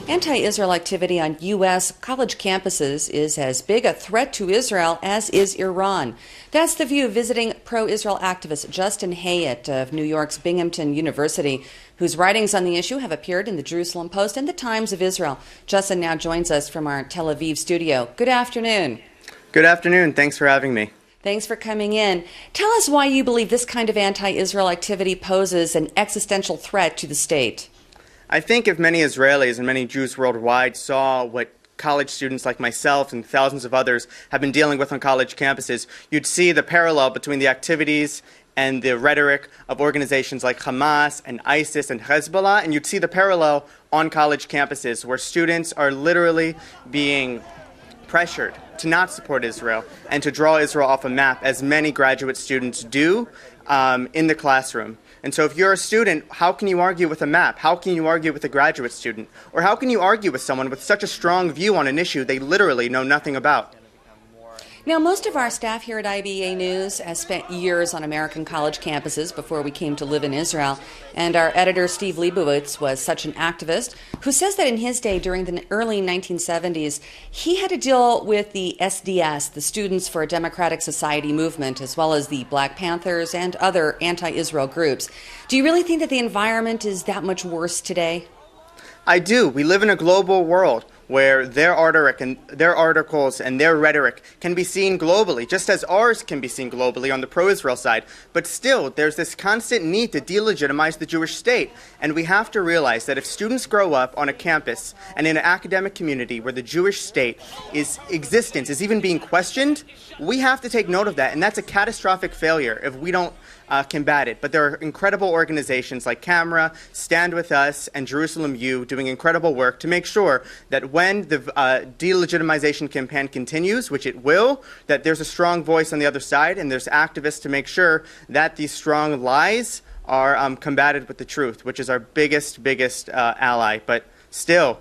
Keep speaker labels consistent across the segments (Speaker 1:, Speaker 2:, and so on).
Speaker 1: Anti-Israel activity on U.S. college campuses is as big a threat to Israel as is Iran. That's the view of visiting pro-Israel activist Justin Hayet of New York's Binghamton University, whose writings on the issue have appeared in the Jerusalem Post and the Times of Israel. Justin now joins us from our Tel Aviv studio. Good afternoon.
Speaker 2: Good afternoon. Thanks for having me.
Speaker 1: Thanks for coming in. Tell us why you believe this kind of anti-Israel activity poses an existential threat to the state.
Speaker 2: I think if many Israelis and many Jews worldwide saw what college students like myself and thousands of others have been dealing with on college campuses, you'd see the parallel between the activities and the rhetoric of organizations like Hamas and ISIS and Hezbollah, and you'd see the parallel on college campuses where students are literally being pressured to not support Israel and to draw Israel off a map, as many graduate students do in the classroom. And so if you're a student, how can you argue with a map? How can you argue with a graduate student? Or how can you argue with someone with such a strong view on an issue they literally know nothing about?
Speaker 1: Now, most of our staff here at IBA News has spent years on American college campuses before we came to live in Israel. And our editor, Steve Leibowitz, was such an activist who says that in his day, during the early 1970s, he had to deal with the SDS, the Students for a Democratic Society movement, as well as the Black Panthers and other anti-Israel groups. Do you really think that the environment is that much worse today?
Speaker 2: I do. We live in a global world where their articles and their rhetoric can be seen globally, just as ours can be seen globally on the pro-Israel side. But still, there's this constant need to delegitimize the Jewish state. And we have to realize that if students grow up on a campus and in an academic community where the Jewish state existence is even being questioned, we have to take note of that. And that's a catastrophic failure if we don't combat it. But there are incredible organizations like Camera, Stand With Us, and Jerusalem U doing incredible work to make sure that when the delegitimization campaign continues, which it will, that there's a strong voice on the other side and there's activists to make sure that these strong lies are combated with the truth, which is our biggest ally. But still,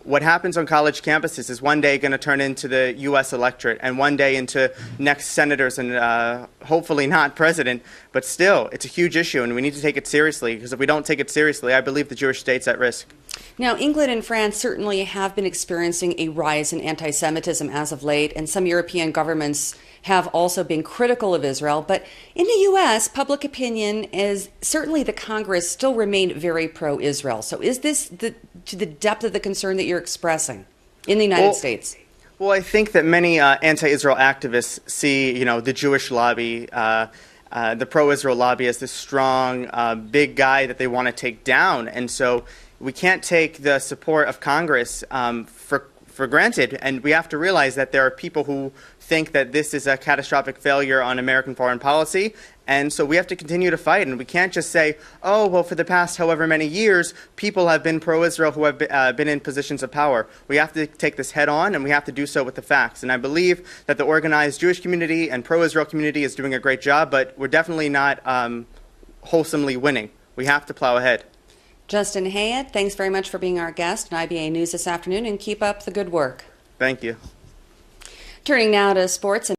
Speaker 2: what happens on college campuses is one day going to turn into the U.S. electorate and one day into next senators and hopefully not president. But still, it's a huge issue and we need to take it seriously, because if we don't take it seriously, I believe the Jewish state's at risk.
Speaker 1: Now, England and France certainly have been experiencing a rise in anti-Semitism as of late, and some European governments have also been critical of Israel. But in the U.S., public opinion is certainly the Congress still remain very pro-Israel. So is this to the depth of the concern that you're expressing in the United States?
Speaker 2: Well, I think that many anti-Israel activists see, the Jewish lobby, the pro-Israel lobby, as this strong, big guy that they want to take down. And so we can't take the support of Congress for granted, and we have to realize that there are people who think that this is a catastrophic failure on American foreign policy, and so we have to continue to fight. And we can't just say, oh, well, for the past however many years, people have been pro-Israel who have been in positions of power. We have to take this head on, and we have to do so with the facts. And I believe that the organized Jewish community and pro-Israel community is doing a great job, but we're definitely not wholesomely winning. We have to plow ahead.
Speaker 1: Justin Hayet, thanks very much for being our guest on IBA News this afternoon, and keep up the good work.
Speaker 2: Thank you.
Speaker 1: Turning now to sports.